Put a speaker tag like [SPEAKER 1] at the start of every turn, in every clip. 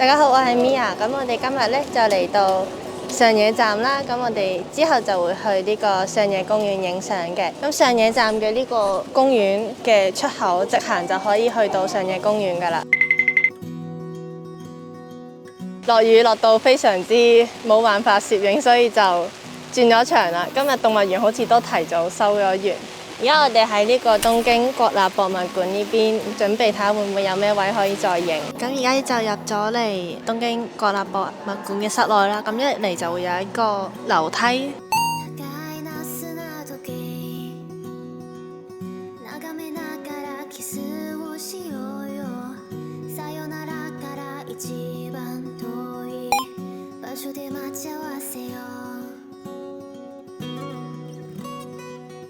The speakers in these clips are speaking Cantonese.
[SPEAKER 1] 大家好，我係 Mia。咁我哋今日咧就嚟到上野站啦。咁我哋之後就會去呢個上野公園影相嘅。咁上野站嘅呢個公園嘅出口直行就可以去到上野公園噶啦。落雨落到非常之冇辦法攝影，所以就轉咗場啦。今日動物園好似都提早收咗園。而家我哋喺呢個東京國立博物館呢邊，準備睇下會唔會有咩位可以再影。咁而家就入咗嚟東京國立博物館嘅室內啦。咁一嚟就會有一個樓梯。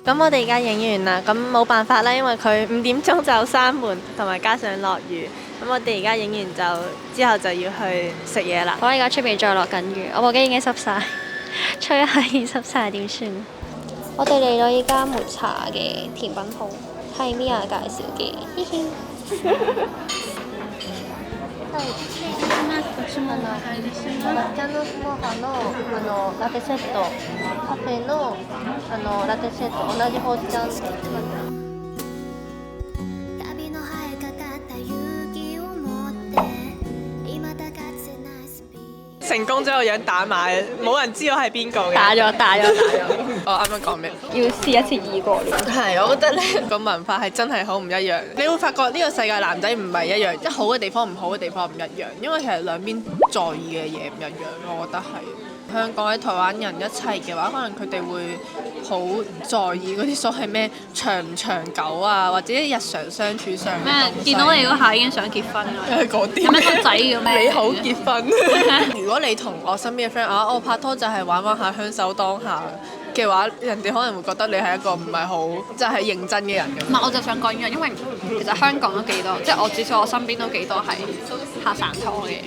[SPEAKER 1] 咁我哋而家影完啦，咁冇辦法啦，因為佢5點鐘就閂門，同埋加上落雨。咁我哋而家影完就之後就要去食嘢啦。
[SPEAKER 2] 我而家出邊再落緊雨，我部機已經濕晒，吹下已經濕晒，點算？我哋嚟到依家抹茶嘅甜品鋪，係 Mia 介紹嘅，嘻嘻。抹茶のモカのラテセット、カフェのラテセット、同じほうじ茶。
[SPEAKER 3] 成功將個樣打埋，冇人知我係邊個嘅。
[SPEAKER 2] 打咗。
[SPEAKER 3] 我啱啱講咩？
[SPEAKER 2] 要試一次異國戀。
[SPEAKER 3] 係，我覺得呢個文化係真係好唔一樣。你會發覺呢個世界男仔唔係一樣，即好嘅地方唔好嘅地方唔一樣，因為其實兩邊在意嘅嘢唔一樣。我覺得係香港喺台灣人一齊嘅話，可能佢哋會好在意嗰啲所謂咩長唔長久啊，或者日常相處上
[SPEAKER 2] 咩見到你嗰下已經想結婚㗎。
[SPEAKER 3] 嗰啲
[SPEAKER 2] 有咩公仔嘅咩？
[SPEAKER 3] 美好結婚。如果你同我身邊嘅 friend 我拍拖就係玩下享受當下嘅話，人哋可能會覺得你係一個唔係好即係認真嘅人咁。
[SPEAKER 2] 唔係，我就想講呢樣，因為其實香港都幾多，即係我至少我身邊都幾多係拍散拖嘅。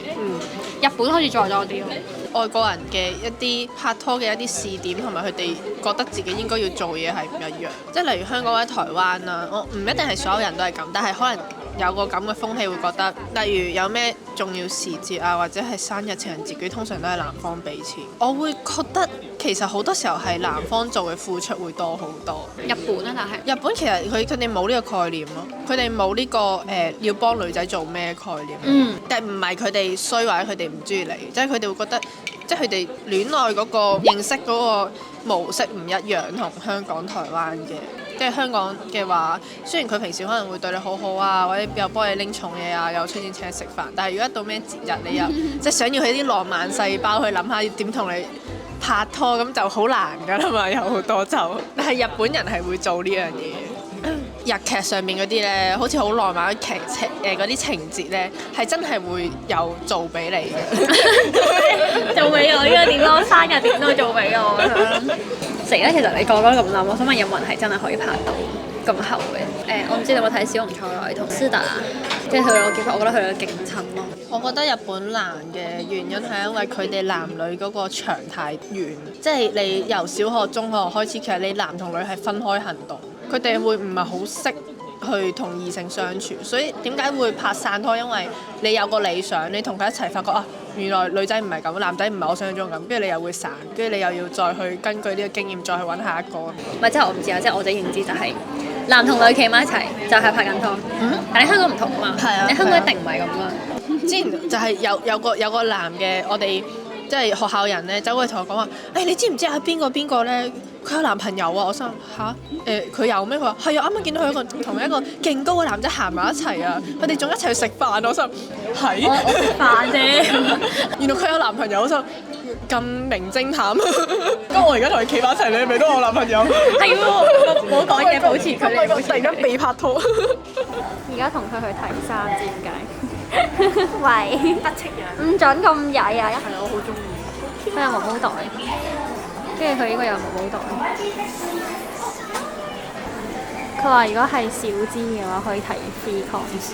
[SPEAKER 2] 日本好似再多啲咯。
[SPEAKER 3] 外國人嘅一啲拍拖嘅一啲試點，同埋佢哋覺得自己應該要做嘢係唔一樣。即係例如香港或者台灣啦，我唔一定係所有人都係咁，但係可能有個咁嘅風氣會覺得，例如有咩重要時節啊，或者係生日、情人節，佢通常都係男方俾錢。我會覺得其實好多時候係男方做嘅付出會多好多。
[SPEAKER 2] 日本啊，但係
[SPEAKER 3] 日本其實佢哋冇呢個概念咯，佢哋冇呢個要幫女仔做咩概念。但係唔係佢哋衰或者佢哋唔中意你，即係佢哋會覺得。即係佢哋戀愛嗰個認識嗰個模式唔一樣，同香港、台灣嘅。即係香港嘅話，雖然佢平時可能會對你好好啊，或者又幫你拎重嘢啊，又出錢請你食飯，但係如果到咩節日，你又即係想要佢啲浪漫細胞去諗下點同你拍拖，咁就好難㗎啦嘛，有好多就。但係日本人係會做呢樣嘢。日劇上面嗰啲咧，好似好浪漫嗰啲情節咧，係真係會有做俾你嘅。
[SPEAKER 2] 做俾我，依家點咯？生日點都做俾我咁樣。成日其實你個個都咁諗，我想問有冇人係真係可以拍到咁後嘅？我唔知你有冇睇《小紅菜來》同斯達，即係佢兩個結婚，我覺得佢兩個勁襯咯。
[SPEAKER 3] 我覺得日本難嘅原因係因為佢哋男女嗰個長太遠，即係你由小學、中學開始，其實你男同女係分開行動。佢哋會唔係好識去同異性相處，所以點解會拍散拖？因為你有個理想，你同佢一齊發覺原來女仔唔係咁，男仔唔係我想象中咁，跟住你又會散，跟住你又要再去根據呢個經驗再去揾下一個。
[SPEAKER 2] 唔係，即係我唔知啊，即係我哋認知就係男同女企埋一齊就係拍緊拖。但係香港唔同啊嘛，你香港一定唔係咁噶。
[SPEAKER 3] 之前就係有個男嘅，我哋即係學校人咧，走過去同我講話，你知唔知邊個咧？佢有男朋友啊！我心嚇佢有咩？佢話係啊，啱啱見到佢同一個勁高嘅男仔行埋一齊啊！佢哋仲一齊去食飯，我心係
[SPEAKER 2] 我食飯啫。
[SPEAKER 3] 原來佢有男朋友，我心咁名偵探。咁我而家同佢企埋一齊，你係咪都我男朋友？
[SPEAKER 2] 係喎，冇講嘢，保持距離。
[SPEAKER 3] 突然間被拍拖。
[SPEAKER 2] 而家同佢去睇衫，知點解？喂，
[SPEAKER 3] 得戚人。
[SPEAKER 2] 唔準咁曳啊！
[SPEAKER 3] 係我好中意。
[SPEAKER 2] 佢有毛毛袋。跟住佢呢個有毛毛袋。佢話如果係小資嘅話，可以提 free cons，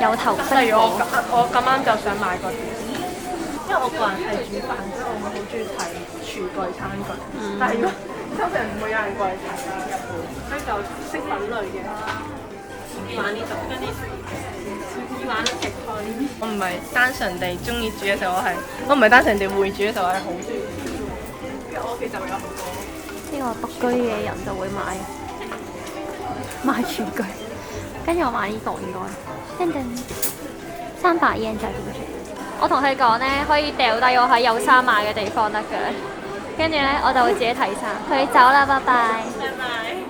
[SPEAKER 2] 有頭飾。
[SPEAKER 3] 例如我咁啱就想買嗰啲，因為我個人係煮飯，所以我會好中意睇廚具餐具。但係如果通常唔會有人過嚟睇啦，日本，所以就飾品類嘅。玩呢度，跟啲玩食飯。
[SPEAKER 1] 我唔係單純地中意煮嘅時候，我唔係單純地會煮嘅時候，我係好中意。我屋企就有好多。
[SPEAKER 2] 呢個獨居嘅人就會買廚具，跟住我買呢個應該，叮叮300 yen 就係點算？我同佢講咧，可以掉低我喺有衫買嘅地方得嘅，跟住咧我就會自己睇衫。佢走啦，拜拜。
[SPEAKER 1] 拜拜。